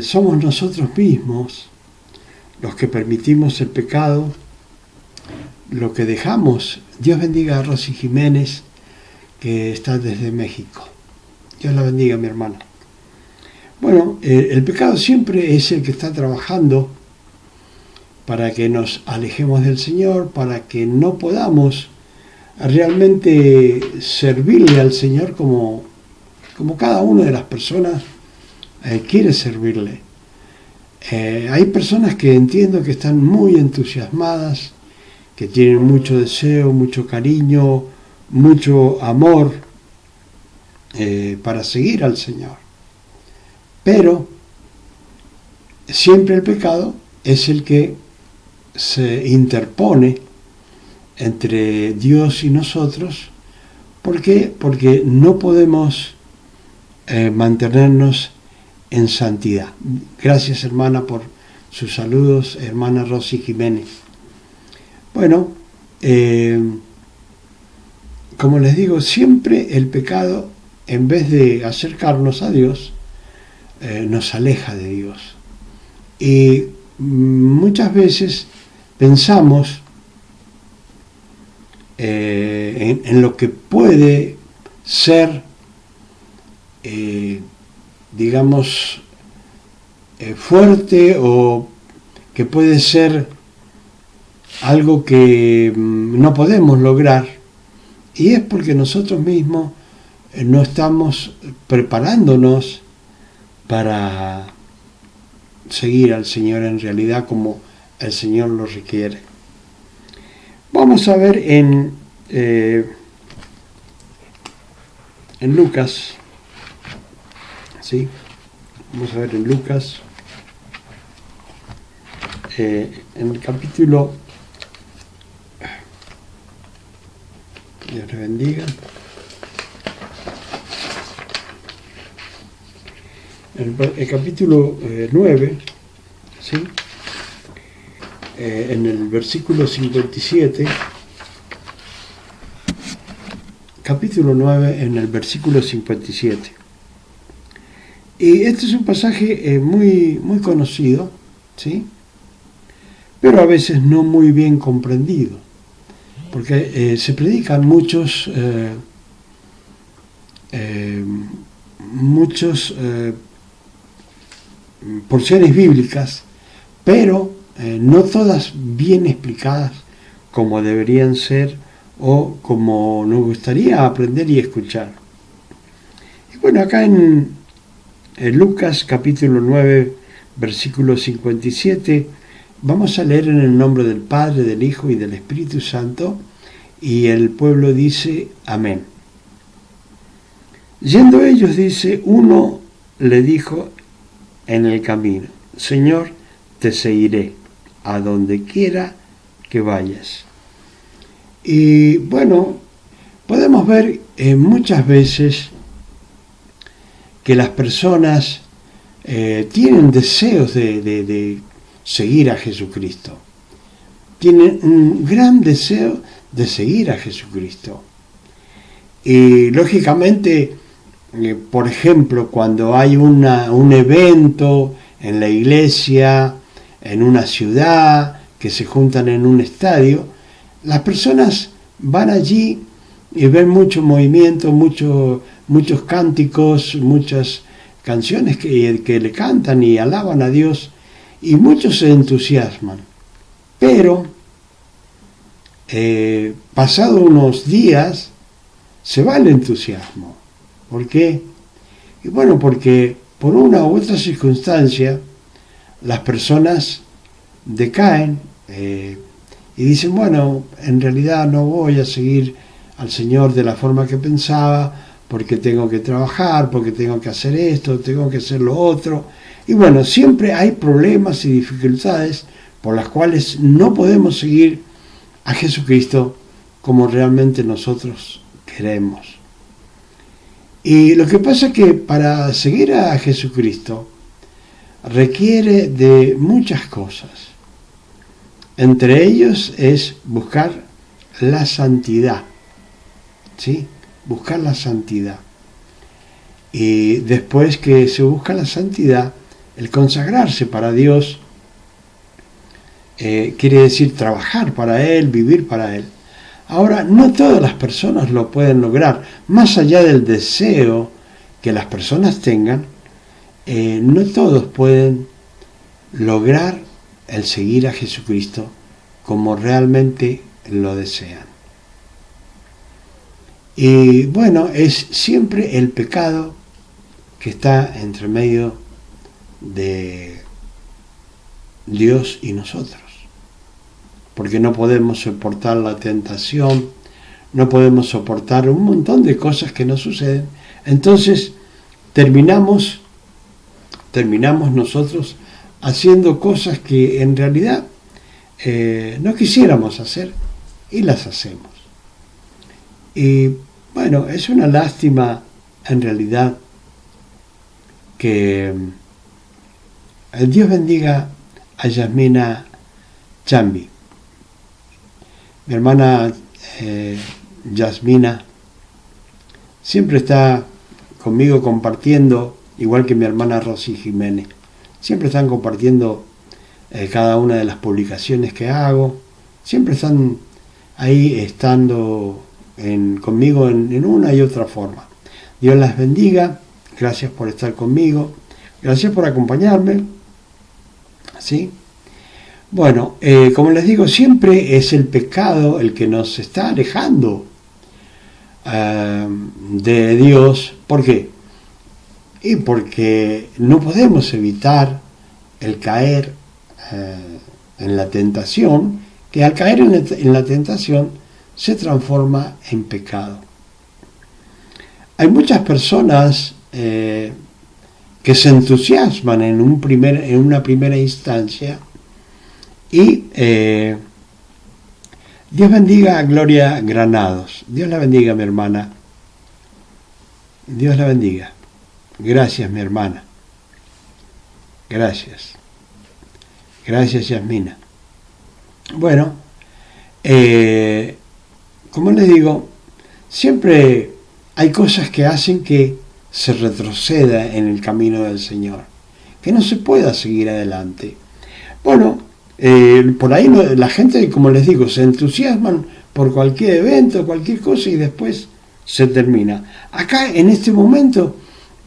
somos nosotros mismos los que permitimos el pecado, lo que dejamos. Dios bendiga a Rosy Jiménez, que está desde México. Dios la bendiga, mi hermana. Bueno, el pecado siempre es el que está trabajando para que nos alejemos del Señor, para que no podamos realmente servirle al Señor como cada una de las personas quiere servirle. Hay personas que entiendo que están muy entusiasmadas, que tienen mucho deseo, mucho cariño, mucho amor para seguir al Señor. Pero siempre el pecado es el que se interpone entre Dios y nosotros. ¿Por qué? Porque no podemos mantenernos en santidad. Gracias, hermana, por sus saludos, hermana Rosy Jiménez. Bueno, como les digo, siempre el pecado, en vez de acercarnos a Dios, nos aleja de Dios. Y muchas veces pensamos en lo que puede ser, digamos, fuerte, o que puede ser algo que no podemos lograr, y es porque nosotros mismos no estamos preparándonos para seguir al Señor en realidad como el Señor lo requiere. Vamos a ver en Lucas, ¿sí? Vamos a ver en Lucas, en el capítulo, Dios le bendiga, el capítulo 9, ¿sí? En el versículo 57, capítulo 9, en el versículo 57. Y este es un pasaje muy, muy conocido, ¿sí? Pero a veces no muy bien comprendido, porque se predican muchos porciones bíblicas, pero no todas bien explicadas como deberían ser o como nos gustaría aprender y escuchar. Y bueno, acá en Lucas capítulo 9, versículo 57, vamos a leer en el nombre del Padre, del Hijo y del Espíritu Santo, y el pueblo dice amén. Yendo ellos, dice, uno le dijo en el camino: Señor, te seguiré a donde quiera que vayas. Y bueno, podemos ver muchas veces que las personas tienen deseos de seguir a Jesucristo. Tienen un gran deseo de seguir a Jesucristo. Y lógicamente, por ejemplo, cuando hay un evento en la iglesia, en una ciudad, que se juntan en un estadio, las personas van allí y ven mucho movimiento, muchos cánticos, muchas canciones que le cantan y alaban a Dios, y muchos se entusiasman. Pero pasado unos días se va el entusiasmo. ¿Por qué? Y bueno, porque por una u otra circunstancia las personas decaen y dicen, bueno, en realidad no voy a seguir al Señor de la forma que pensaba, porque tengo que trabajar, porque tengo que hacer esto, tengo que hacer lo otro. Y bueno, siempre hay problemas y dificultades por las cuales no podemos seguir a Jesucristo como realmente nosotros queremos. Y lo que pasa es que para seguir a Jesucristo requiere de muchas cosas. Entre ellos es buscar la santidad, ¿sí? Buscar la santidad. Y después que se busca la santidad, El consagrarse para Dios quiere decir trabajar para Él, vivir para Él. Ahora, no todas las personas lo pueden lograr. Más allá del deseo que las personas tengan, no todos pueden lograr el seguir a Jesucristo como realmente lo desean. Y bueno, es siempre el pecado que está entre medio de Dios y nosotros. Porque no podemos soportar la tentación, no podemos soportar un montón de cosas que nos suceden. Entonces terminamos nosotros haciendo cosas que en realidad no quisiéramos hacer y las hacemos. Y bueno, es una lástima en realidad que Dios bendiga a Yasmina Chambi. Mi hermana Yasmina siempre está conmigo compartiendo, igual que mi hermana Rosy Jiménez. Siempre están compartiendo cada una de las publicaciones que hago. Siempre están ahí estando conmigo en una y otra forma. Dios las bendiga. Gracias por estar conmigo. Gracias por acompañarme. ¿Sí? Bueno, como les digo, siempre es el pecado el que nos está alejando de Dios. ¿Por qué? Y porque no podemos evitar el caer en la tentación, que al caer en la tentación se transforma en pecado. Hay muchas personas que se entusiasman en una primera instancia y Dios bendiga a Gloria Granados. Dios la bendiga, mi hermana. Dios la bendiga. Gracias, mi hermana. Gracias. Gracias, Yasmina. Bueno, como les digo, siempre hay cosas que hacen que se retroceda en el camino del Señor, que no se pueda seguir adelante. Bueno, por ahí la gente, como les digo, se entusiasman por cualquier evento, cualquier cosa y después se termina. Acá, en este momento,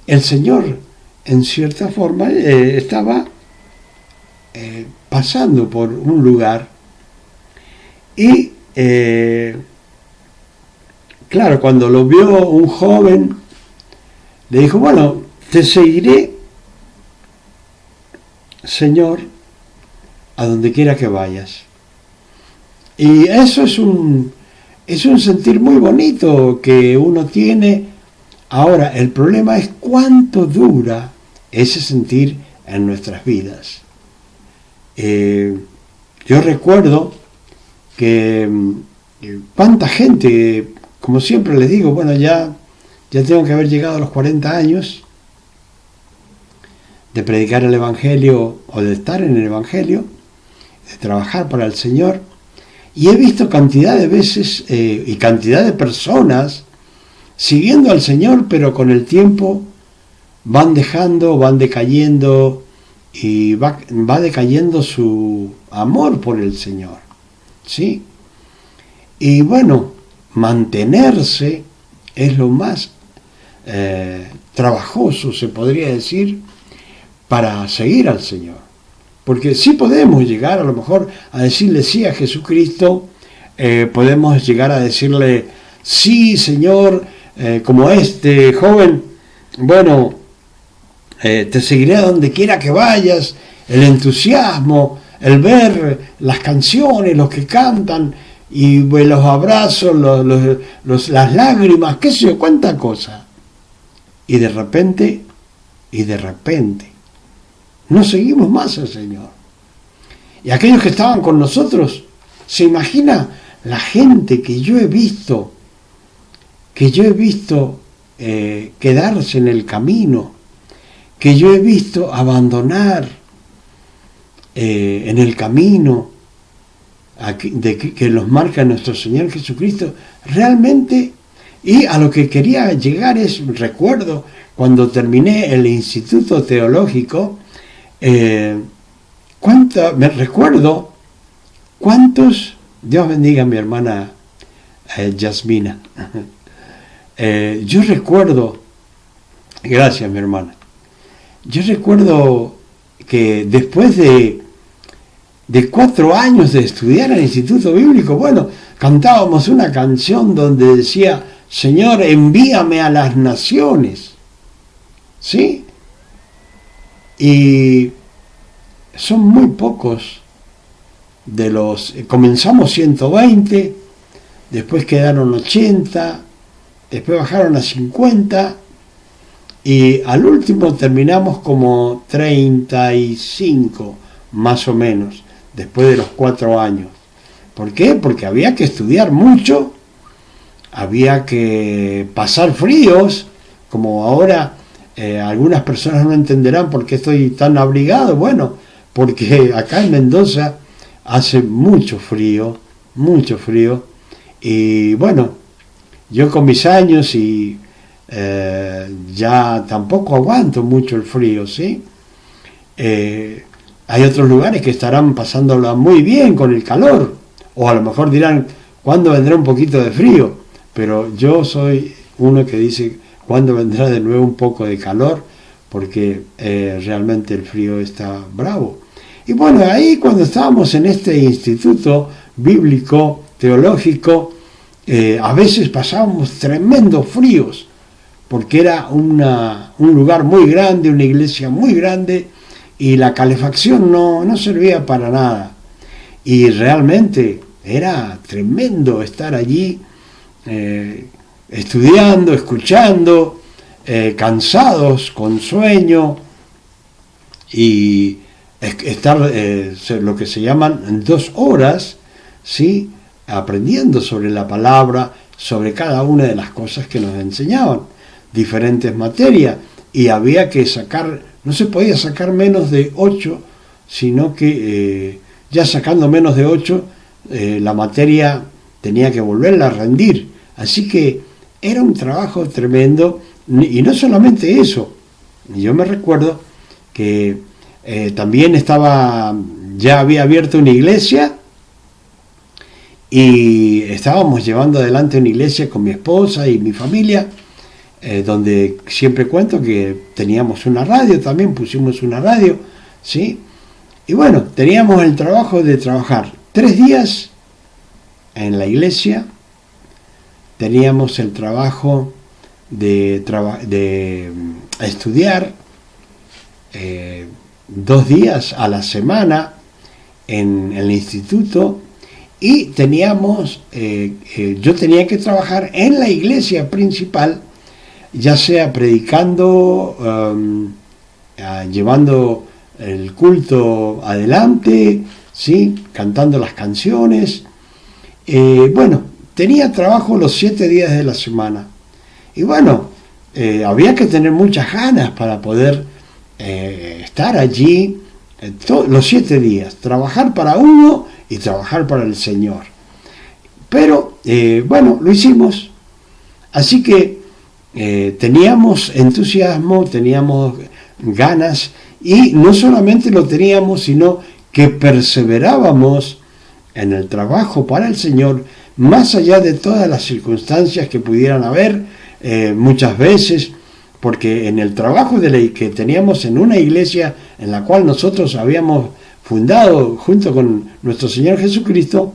el Señor, en cierta forma, estaba pasando por un lugar y, claro, cuando lo vio un joven, le dijo, bueno, te seguiré, Señor, a donde quiera que vayas. Y eso es un sentir muy bonito que uno tiene. Ahora, el problema es cuánto dura ese sentir en nuestras vidas. Yo recuerdo que cuánta gente, como siempre les digo, bueno, ya tengo que haber llegado a los 40 años de predicar el Evangelio o de estar en el Evangelio, de trabajar para el Señor, y he visto cantidad de veces y cantidad de personas siguiendo al Señor, pero con el tiempo van decayendo y va decayendo su amor por el Señor, ¿sí? Y bueno, mantenerse es lo más trabajoso, se podría decir, para seguir al Señor. Porque sí podemos llegar a lo mejor a decirle sí a Jesucristo, podemos llegar a decirle sí, Señor, como este joven, bueno, te seguiré a donde quiera que vayas, el entusiasmo, el ver las canciones, los que cantan, y los abrazos, las lágrimas, qué sé yo, cuánta cosa. Y de repente, no seguimos más al Señor. Y aquellos que estaban con nosotros, ¿se imagina la gente que yo he visto quedarse en el camino, que yo he visto abandonar en el camino que los marca nuestro Señor Jesucristo? Realmente, y a lo que quería llegar es, recuerdo, cuando terminé el instituto teológico, Me recuerdo cuántos, Dios bendiga a mi hermana Yasmina. Yo recuerdo, gracias mi hermana, yo recuerdo que después de 4 años de estudiar en el Instituto Bíblico, bueno, cantábamos una canción donde decía, Señor, envíame a las naciones, ¿sí? Y son muy pocos de los, comenzamos 120, después quedaron 80, después bajaron a 50, y al último terminamos como 35, más o menos, después de los 4 años. ¿Por qué? Porque había que estudiar mucho, había que pasar fríos, como ahora algunas personas no entenderán por qué estoy tan abrigado. Bueno, porque acá en Mendoza hace mucho frío, y bueno, yo con mis años y ya tampoco aguanto mucho el frío, ¿sí? Hay otros lugares que estarán pasándola muy bien con el calor, o a lo mejor dirán, ¿cuándo vendrá un poquito de frío? Pero yo soy uno que dice, ¿cuándo vendrá de nuevo un poco de calor? Porque realmente el frío está bravo. Y bueno, ahí cuando estábamos en este instituto bíblico, teológico, a veces pasábamos tremendos fríos, porque era un lugar muy grande, una iglesia muy grande, y la calefacción no servía para nada. Y realmente era tremendo estar allí estudiando, escuchando, cansados, con sueño, y estar lo que se llaman 2 horas, ¿sí?, aprendiendo sobre la palabra, sobre cada una de las cosas que nos enseñaban, diferentes materias, y había que sacar, no se podía sacar menos de 8, sino que ya sacando menos de 8, la materia tenía que volverla a rendir. Así que era un trabajo tremendo, y no solamente eso, yo me recuerdo que también ya había abierto una iglesia, y estábamos llevando adelante una iglesia con mi esposa y mi familia, donde siempre cuento que teníamos una radio, también pusimos una radio, ¿sí? Y bueno, teníamos el trabajo de trabajar 3 días en la iglesia, teníamos el trabajo de estudiar 2 días a la semana en el instituto, y teníamos, yo tenía que trabajar en la iglesia principal, ya sea predicando, llevando el culto adelante, ¿sí?, cantando las canciones. Bueno, tenía trabajo los 7 días de la semana. Y bueno, había que tener muchas ganas para poder estar allí los 7 días, trabajar para uno y trabajar para el Señor. Pero, bueno, lo hicimos. Así que teníamos entusiasmo, teníamos ganas, y no solamente lo teníamos, sino que perseverábamos en el trabajo para el Señor, más allá de todas las circunstancias que pudieran haber, muchas veces, porque en el trabajo que teníamos en una iglesia en la cual nosotros habíamos fundado junto con nuestro Señor Jesucristo,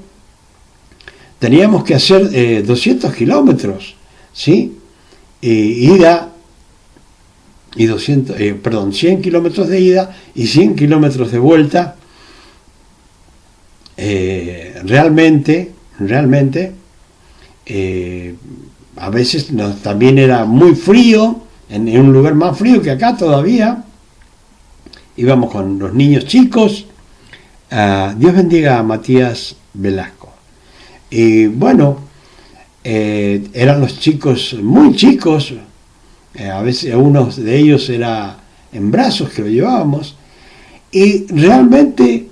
teníamos que hacer 200 kilómetros, ¿sí? Ida y 100 kilómetros de ida y 100 kilómetros de vuelta. Realmente, a veces también era muy frío, en un lugar más frío que acá todavía. Íbamos con los niños chicos. Dios bendiga a Matías Velasco. Y bueno, eran los chicos muy chicos, a veces unos de ellos era en brazos que lo llevábamos, y realmente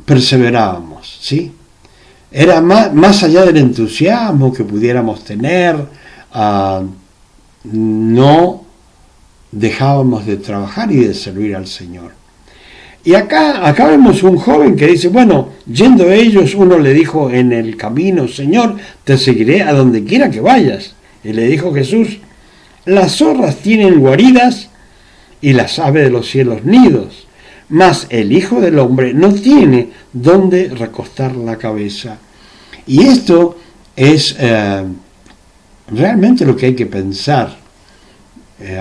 perseverábamos, ¿sí? Era más allá del entusiasmo que pudiéramos tener, no dejábamos de trabajar y de servir al Señor. Y acá vemos un joven que dice, bueno, yendo ellos, uno le dijo en el camino, Señor, te seguiré a donde quiera que vayas. Y le dijo Jesús, las zorras tienen guaridas y las aves de los cielos nidos, mas el Hijo del Hombre no tiene donde recostar la cabeza. Y esto es realmente lo que hay que pensar.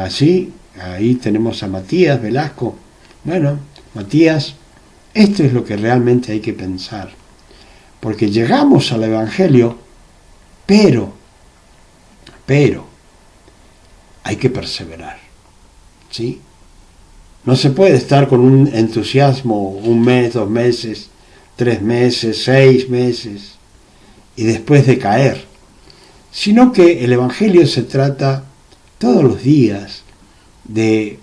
Así, ahí tenemos a Matías Velasco. Bueno, Matías, esto es lo que realmente hay que pensar. Porque llegamos al Evangelio, pero, hay que perseverar. ¿Sí? No se puede estar con un entusiasmo 1 mes, 2 meses, 3 meses, 6 meses, y después de caer. Sino que el Evangelio se trata todos los días de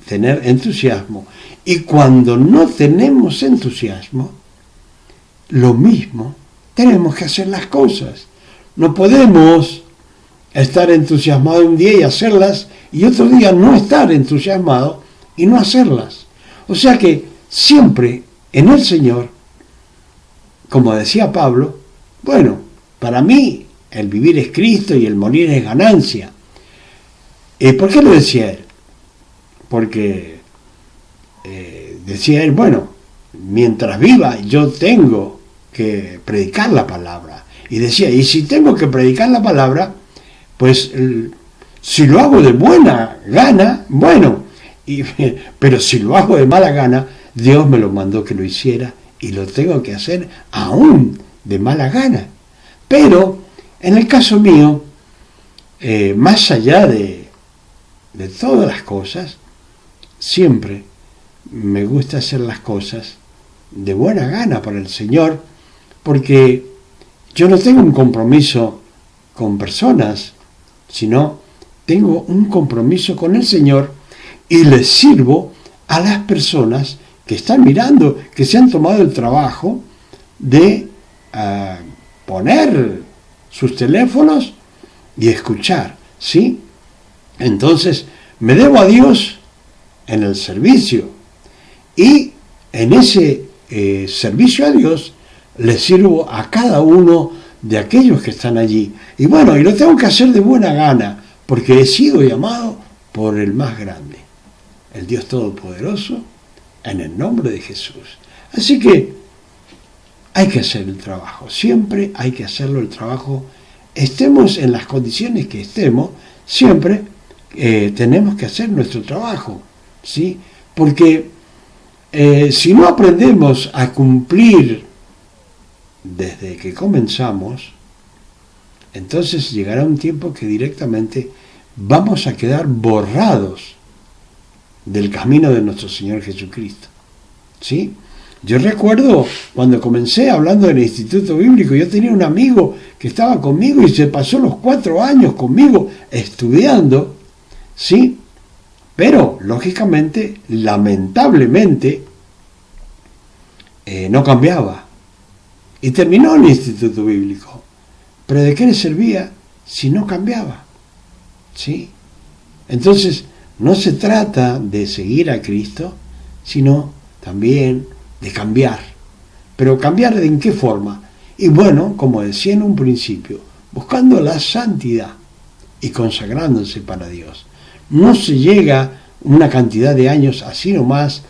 tener entusiasmo. Y cuando no tenemos entusiasmo, lo mismo, tenemos que hacer las cosas. No podemos estar entusiasmado un día y hacerlas, y otro día no estar entusiasmado y no hacerlas. O sea que siempre en el Señor, como decía Pablo, bueno, para mí el vivir es Cristo y el morir es ganancia. ¿Por qué lo decía él? Porque decía él, bueno, mientras viva yo tengo que predicar la palabra. Y decía, y si tengo que predicar la palabra, pues si lo hago de buena gana, bueno, pero si lo hago de mala gana, Dios me lo mandó que lo hiciera y lo tengo que hacer aún de mala gana. Pero en el caso mío, más allá de todas las cosas, siempre me gusta hacer las cosas de buena gana para el Señor, porque yo no tengo un compromiso con personas, sino tengo un compromiso con el Señor y les sirvo a las personas que están mirando, que se han tomado el trabajo de poner sus teléfonos y escuchar, ¿sí? Entonces, me debo a Dios en el servicio y en ese servicio a Dios le sirvo a cada uno de aquellos que están allí. Y bueno, y lo tengo que hacer de buena gana, porque he sido llamado por el más grande, el Dios Todopoderoso, en el nombre de Jesús. Así que hay que hacer el trabajo, siempre hay que hacerlo el trabajo, estemos en las condiciones que estemos, siempre tenemos que hacer nuestro trabajo, ¿sí? Porque si no aprendemos a cumplir desde que comenzamos, entonces llegará un tiempo que directamente vamos a quedar borrados del camino de nuestro Señor Jesucristo, ¿sí? Yo recuerdo cuando comencé hablando del Instituto Bíblico, yo tenía un amigo que estaba conmigo y se pasó los 4 años conmigo estudiando, ¿sí? Pero, lógicamente, lamentablemente, no cambiaba. Y terminó el Instituto Bíblico. Pero ¿de qué le servía si no cambiaba? ¿Sí? Entonces, no se trata de seguir a Cristo, sino también de cambiar. Pero cambiar ¿en qué forma? Y bueno, como decía en un principio, buscando la santidad y consagrándose para Dios. No se llega una cantidad de años así nomás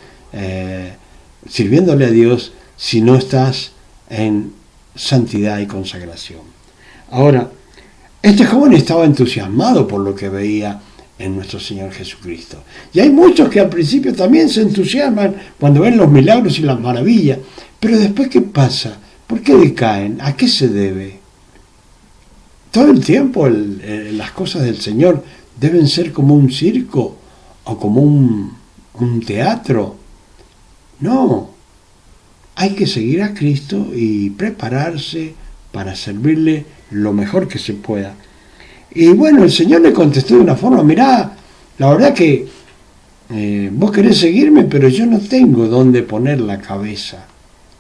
sirviéndole a Dios si no estás en santidad y consagración. Ahora, este joven estaba entusiasmado por lo que veía en nuestro Señor Jesucristo. Y hay muchos que al principio también se entusiasman cuando ven los milagros y las maravillas. Pero después, ¿qué pasa? ¿Por qué decaen? ¿A qué se debe? Todo el tiempo las cosas del Señor deben ser como un circo o como un teatro. No, hay que seguir a Cristo y prepararse para servirle lo mejor que se pueda. Y bueno, el Señor le contestó de una forma, mirá, la verdad que vos querés seguirme, pero yo no tengo dónde poner la cabeza,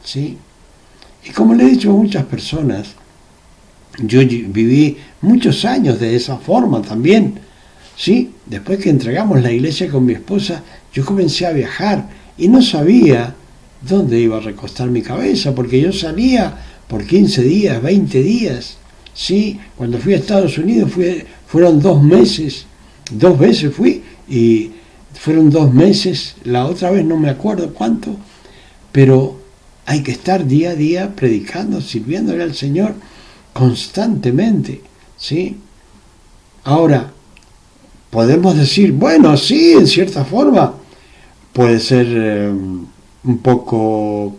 ¿sí? Y como le he dicho a muchas personas, yo viví muchos años de esa forma también, ¿sí? Después que entregamos la iglesia con mi esposa, yo comencé a viajar y no sabía dónde iba a recostar mi cabeza, porque yo salía por 15 días, 20 días, ¿sí? Cuando fui a Estados Unidos fueron 2 meses, 2 veces fui, y fueron 2 meses, la otra vez no me acuerdo cuánto, pero hay que estar día a día predicando, sirviéndole al Señor constantemente, ¿sí? Ahora, podemos decir, bueno, sí, en cierta forma, puede ser un poco,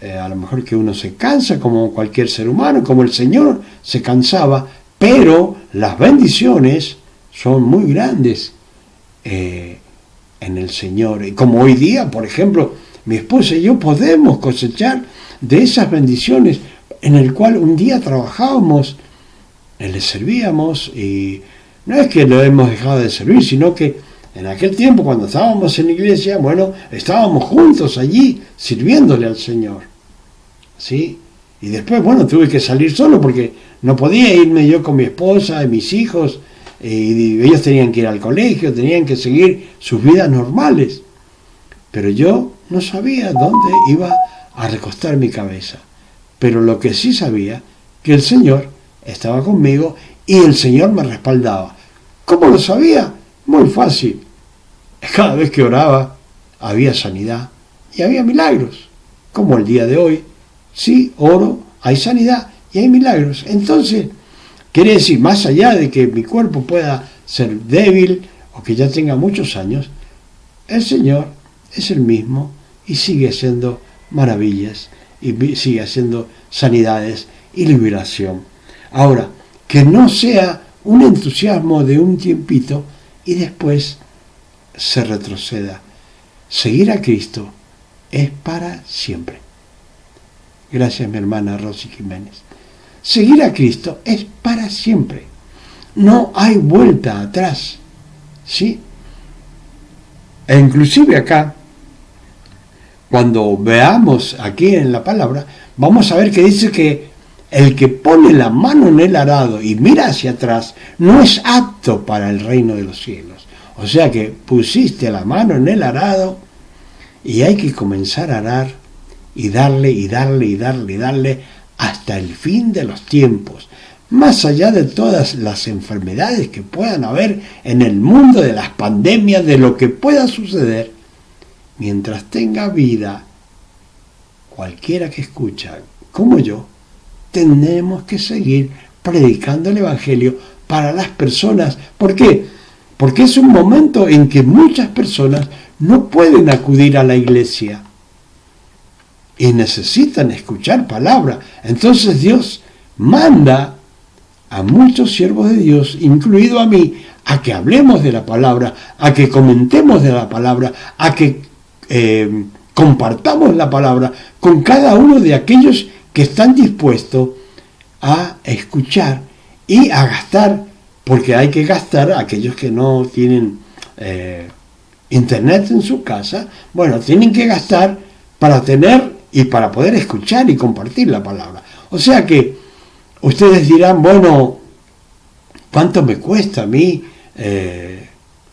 a lo mejor que uno se cansa, como cualquier ser humano, como el Señor se cansaba, pero las bendiciones son muy grandes en el Señor. Y como hoy día, por ejemplo, mi esposa y yo podemos cosechar de esas bendiciones en el cual un día trabajábamos, le servíamos, y no es que lo hemos dejado de servir, sino que en aquel tiempo, cuando estábamos en la iglesia, bueno, estábamos juntos allí sirviéndole al Señor, ¿sí? Y después, bueno, tuve que salir solo porque no podía irme yo con mi esposa y mis hijos, y ellos tenían que ir al colegio, tenían que seguir sus vidas normales. Pero yo no sabía dónde iba a recostar mi cabeza. Pero lo que sí sabía, que el Señor estaba conmigo y el Señor me respaldaba. ¿Cómo lo sabía? Muy fácil. Cada vez que oraba había sanidad y había milagros. Como el día de hoy, sí, oro, hay sanidad y hay milagros. Entonces, quiere decir, más allá de que mi cuerpo pueda ser débil o que ya tenga muchos años, el Señor es el mismo y sigue haciendo maravillas y sigue haciendo sanidades y liberación. Ahora, que no sea un entusiasmo de un tiempito y después se retroceda. Seguir a Cristo es para siempre. Gracias, mi hermana Rosy Jiménez. Seguir a Cristo es para siempre. No hay vuelta atrás, ¿sí? E inclusive acá, cuando veamos aquí en la palabra, vamos a ver que dice que el que pone la mano en el arado y mira hacia atrás no es apto para el reino de los cielos. O sea que pusiste la mano en el arado y hay que comenzar a arar y darle y darle y darle y darle hasta el fin de los tiempos. Más allá de todas las enfermedades que puedan haber en el mundo, de las pandemias, de lo que pueda suceder, mientras tenga vida, cualquiera que escucha, como yo, tenemos que seguir predicando el Evangelio para las personas. ¿Por qué? Porque es un momento en que muchas personas no pueden acudir a la iglesia y necesitan escuchar palabra. Entonces Dios manda a muchos siervos de Dios, incluido a mí, a que hablemos de la palabra, a que comentemos de la palabra, a que compartamos la palabra con cada uno de aquellos que están dispuestos a escuchar y a gastar, porque hay que gastar a aquellos que no tienen internet en su casa. Bueno, tienen que gastar para tener y para poder escuchar y compartir la palabra. O sea que ustedes dirán, bueno, ¿cuánto me cuesta a mí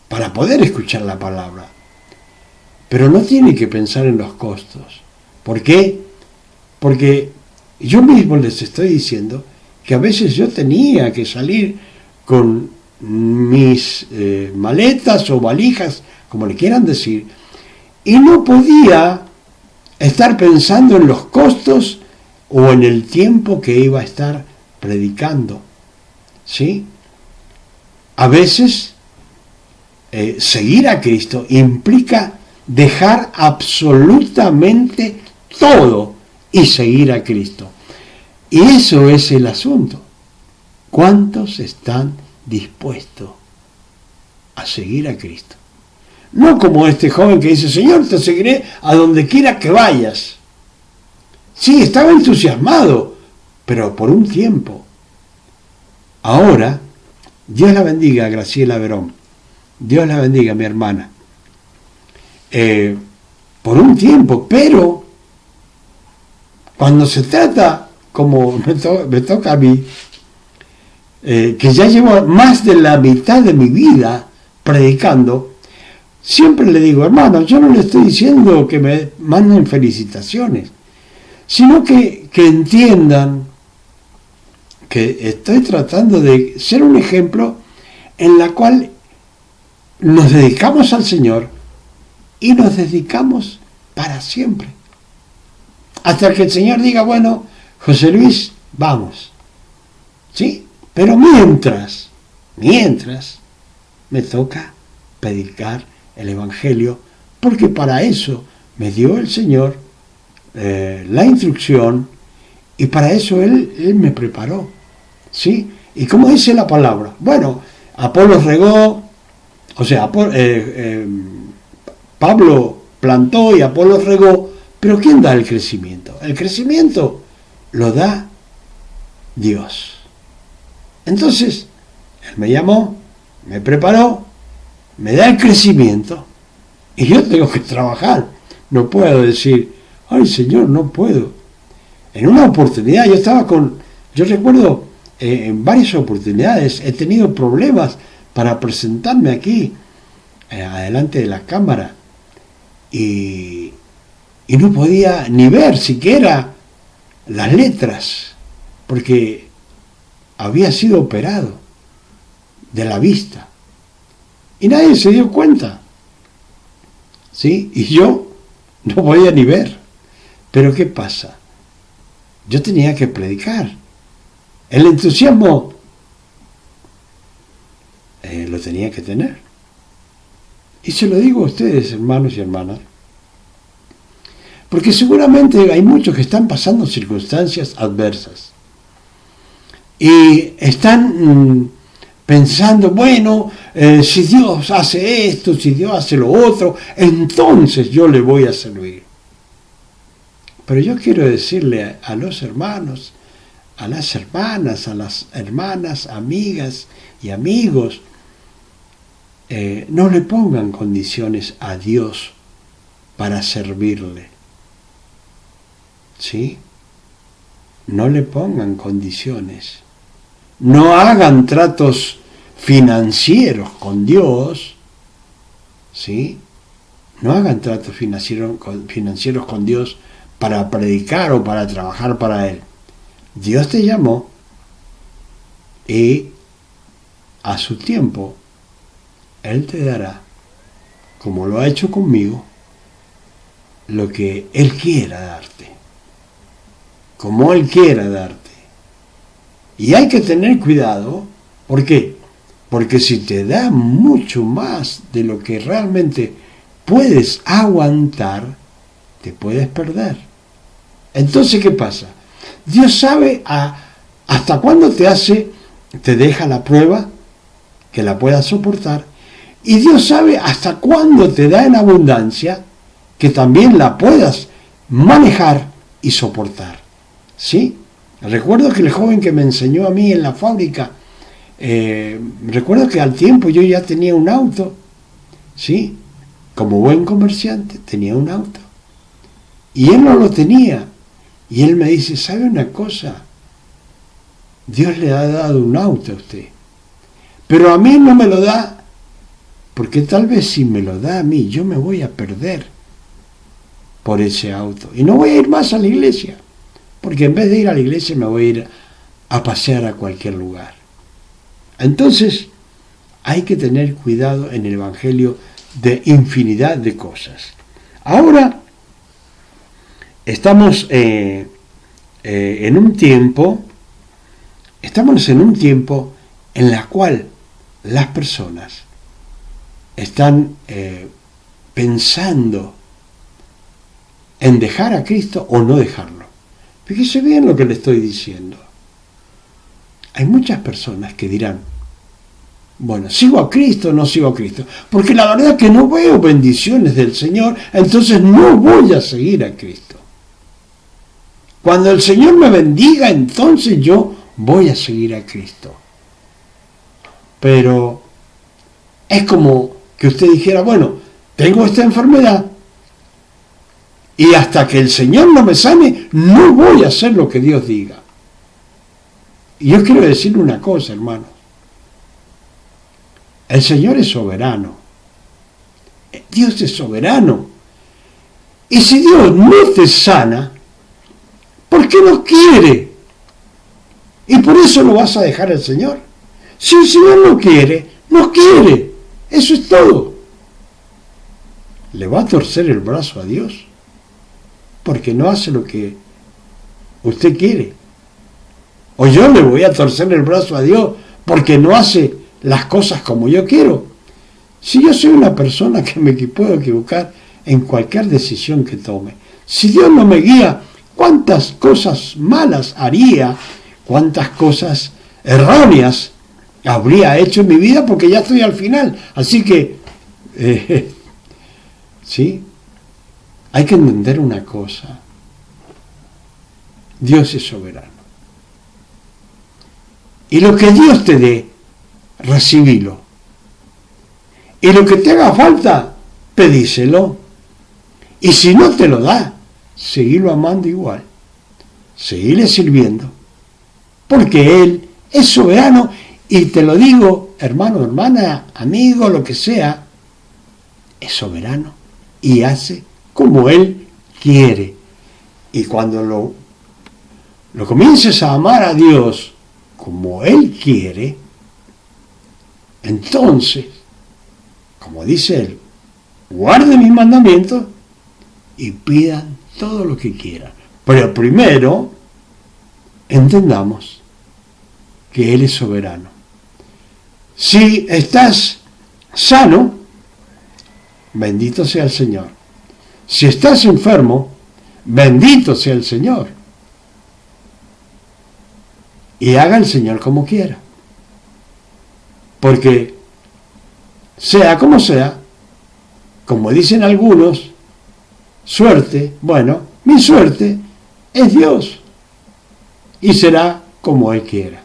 para poder escuchar la palabra? Pero no tiene que pensar en los costos. ¿Por qué? Porque yo mismo les estoy diciendo que a veces yo tenía que salir con mis maletas o valijas, como le quieran decir, y no podía estar pensando en los costos o en el tiempo que iba a estar predicando, ¿sí? A veces seguir a Cristo implica dejar absolutamente todo y seguir a Cristo. Y eso es el asunto. ¿Cuántos están dispuestos a seguir a Cristo? No como este joven que dice, Señor, te seguiré a donde quiera que vayas. Sí, estaba entusiasmado, pero por un tiempo. Ahora, Dios la bendiga, Graciela Verón. Dios la bendiga, mi hermana. Por un tiempo, pero cuando se trata, como me toca a mí, que ya llevo más de la mitad de mi vida predicando, siempre le digo, hermano, yo no le estoy diciendo que me manden felicitaciones, sino que entiendan que estoy tratando de ser un ejemplo en la cual nos dedicamos al Señor y nos dedicamos para siempre. Hasta que el Señor diga, bueno, José Luis, vamos. ¿Sí? Pero mientras me toca predicar el Evangelio, porque para eso me dio el Señor la instrucción y para eso Él me preparó. ¿Sí? ¿Y cómo dice la palabra? Bueno, Apolos regó, o sea, Pablo plantó y Apolos regó, pero ¿quién da el crecimiento? El crecimiento lo da Dios. Entonces, Él me llamó, me preparó, me da el crecimiento y yo tengo que trabajar. No puedo decir, ay Señor, no puedo. En una oportunidad yo recuerdo en varias oportunidades he tenido problemas para presentarme aquí, adelante de la cámara, y no podía ni ver siquiera las letras, porque había sido operado de la vista. Y nadie se dio cuenta. ¿Sí? Y yo no podía ni ver. Pero ¿qué pasa? Yo tenía que predicar. El entusiasmo lo tenía que tener. Y se lo digo a ustedes, hermanos y hermanas, porque seguramente hay muchos que están pasando circunstancias adversas y están pensando, bueno, si Dios hace esto, si Dios hace lo otro, entonces yo le voy a servir. Pero yo quiero decirle a los hermanos, a las hermanas, amigas y amigos, no le pongan condiciones a Dios para servirle. ¿Sí? No le pongan condiciones. No hagan tratos financieros con Dios. ¿Sí? No hagan tratos financieros con Dios para predicar o para trabajar para Él. Dios te llamó y a su tiempo Él te dará, como lo ha hecho conmigo, lo que Él quiera darte, como Él quiera darte. Y hay que tener cuidado. ¿Por qué? Porque si te da mucho más de lo que realmente puedes aguantar, te puedes perder. Entonces, ¿qué pasa? Dios sabe hasta cuándo te deja la prueba, que la puedas soportar, y Dios sabe hasta cuándo te da en abundancia, que también la puedas manejar y soportar. ¿Sí? Recuerdo que el joven que me enseñó a mí en la fábrica, recuerdo que al tiempo yo ya tenía un auto, ¿sí? Como buen comerciante tenía un auto, y él no lo tenía. Y él me dice, ¿sabe una cosa? Dios le ha dado un auto a usted, pero a mí no me lo da, porque tal vez si me lo da a mí, yo me voy a perder por ese auto. Y no voy a ir más a la iglesia, porque en vez de ir a la iglesia me voy a ir a pasear a cualquier lugar. Entonces, hay que tener cuidado en el Evangelio de infinidad de cosas. Ahora, estamos en un tiempo en la cual las personas están pensando en dejar a Cristo o no dejarlo. Fíjese bien lo que le estoy diciendo. Hay muchas personas que dirán, bueno, ¿sigo a Cristo o no sigo a Cristo? Porque la verdad es que no veo bendiciones del Señor, entonces no voy a seguir a Cristo. Cuando el Señor me bendiga, entonces yo voy a seguir a Cristo. Pero es como que usted dijera, bueno, tengo esta enfermedad y hasta que el Señor no me sane, no voy a hacer lo que Dios diga. Y yo quiero decirle una cosa, hermano. El Señor es soberano. Dios es soberano. Y si Dios no te sana, ¿por qué no quiere? Y por eso lo vas a dejar al Señor. Si el Señor no quiere, no quiere. Eso es todo. ¿Le va a torcer el brazo a Dios? Porque no hace lo que usted quiere. O yo le voy a torcer el brazo a Dios porque no hace las cosas como yo quiero. Si yo soy una persona que me puedo equivocar en cualquier decisión que tome, si Dios no me guía, ¿cuántas cosas malas haría? ¿Cuántas cosas erróneas habría hecho en mi vida? Porque ya estoy al final. Así que, ¿sí? Hay que entender una cosa. Dios es soberano. Y lo que Dios te dé, recibilo. Y lo que te haga falta, pedíselo. Y si no te lo da, seguilo amando igual. Seguile sirviendo. Porque Él es soberano. Y te lo digo, hermano, hermana, amigo, lo que sea, es soberano. Y hace como Él quiere. Y cuando lo comiences a amar a Dios como Él quiere, entonces, como dice Él, guarden mis mandamientos y pidan todo lo que quieran. Pero primero, entendamos que Él es soberano. Si estás sano, bendito sea el Señor. Si estás enfermo, bendito sea el Señor. Y haga el Señor como quiera. Porque, sea como sea, como dicen algunos, suerte, bueno, mi suerte es Dios. Y será como Él quiera.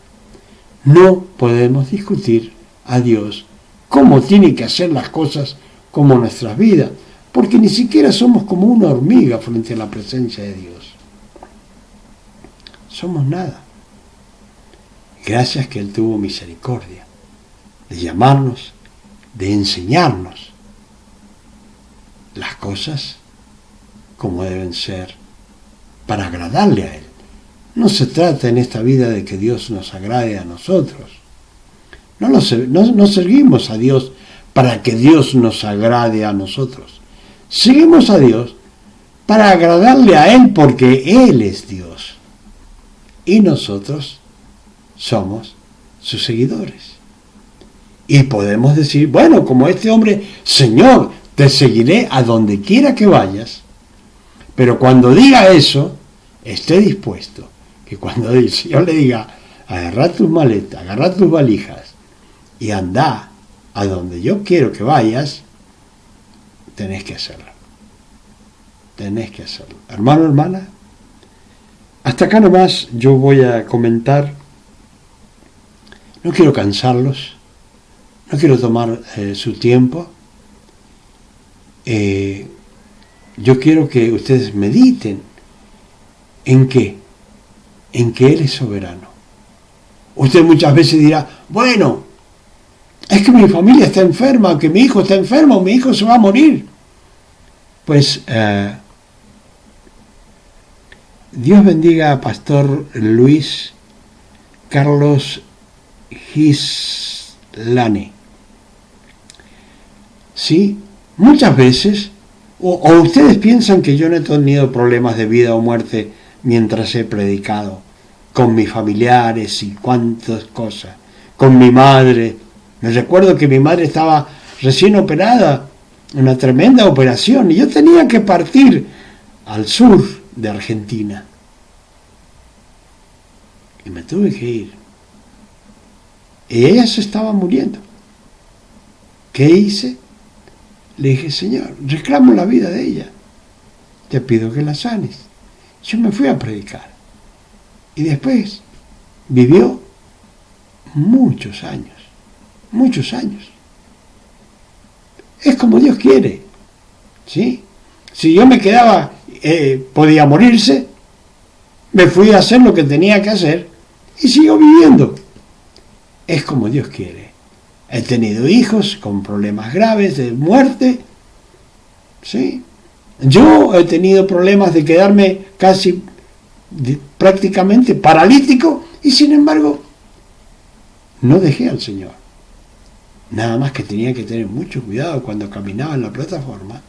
No podemos discutir a Dios cómo tiene que hacer las cosas como nuestras vidas, porque ni siquiera somos como una hormiga frente a la presencia de Dios. Somos nada. Gracias que Él tuvo misericordia de llamarnos, de enseñarnos las cosas como deben ser para agradarle a Él. No se trata en esta vida de que Dios nos agrade a nosotros. No seguimos a Dios para que Dios nos agrade a nosotros. Seguimos a Dios para agradarle a Él porque Él es Dios. Y nosotros somos sus seguidores. Y podemos decir, bueno, como este hombre, Señor, te seguiré a donde quiera que vayas. Pero cuando diga eso, esté dispuesto que cuando el Señor le diga, agarra tus maletas, agarra tus valijas y anda a donde yo quiero que vayas, tenés que hacerlo. Tenés que hacerlo. Hermano, hermana, hasta acá nomás yo voy a comentar. No quiero cansarlos, no quiero tomar su tiempo. Yo quiero que ustedes mediten en qué, en que Él es soberano. Usted muchas veces dirá, bueno, es que mi familia está enferma, que mi hijo está enfermo, mi hijo se va a morir. Pues Dios bendiga a Pastor Luis Carlos Gislane. Sí, muchas veces, o ustedes piensan que yo no he tenido problemas de vida o muerte mientras he predicado, con mis familiares y cuantas cosas, con mi madre. Me recuerdo que mi madre estaba recién operada, una tremenda operación, y yo tenía que partir al sur de Argentina. Y me tuve que ir. Y ella se estaba muriendo. ¿Qué hice? Le dije, Señor, reclamo la vida de ella. Te pido que la sanes. Yo me fui a predicar. Y después vivió muchos años. Muchos años. Es como Dios quiere. ¿Sí? Si yo me quedaba, podía morirse, me fui a hacer lo que tenía que hacer y sigo viviendo. Es como Dios quiere. He tenido hijos con problemas graves de muerte ¿sí? Yo he tenido problemas de quedarme casi prácticamente paralítico y sin embargo no dejé al Señor. Nada más que tenía que tener mucho cuidado cuando caminaba en la plataforma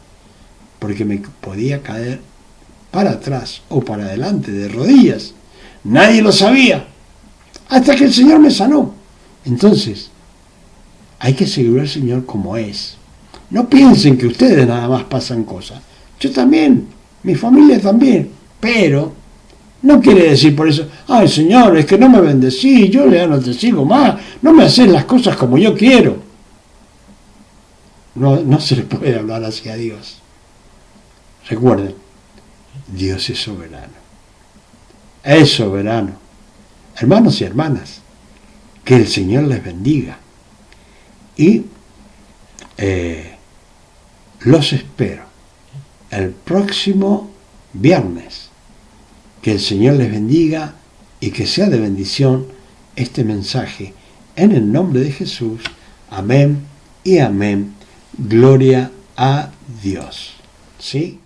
porque me podía caer para atrás o para adelante de rodillas. Nadie lo sabía hasta que el Señor me sanó. Entonces, hay que seguir al Señor como es. No piensen que ustedes nada más pasan cosas. Yo también, mi familia también. Pero no quiere decir por eso, ay Señor, es que no me bendecí, yo ya no te sigo más, no me haces las cosas como yo quiero. No se le puede hablar así a Dios. Recuerden, Dios es soberano. Es soberano. Hermanos y hermanas, que el Señor les bendiga. Y los espero el próximo viernes. Que el Señor les bendiga y que sea de bendición este mensaje. En el nombre de Jesús. Amén y amén. Gloria a Dios. ¿Sí?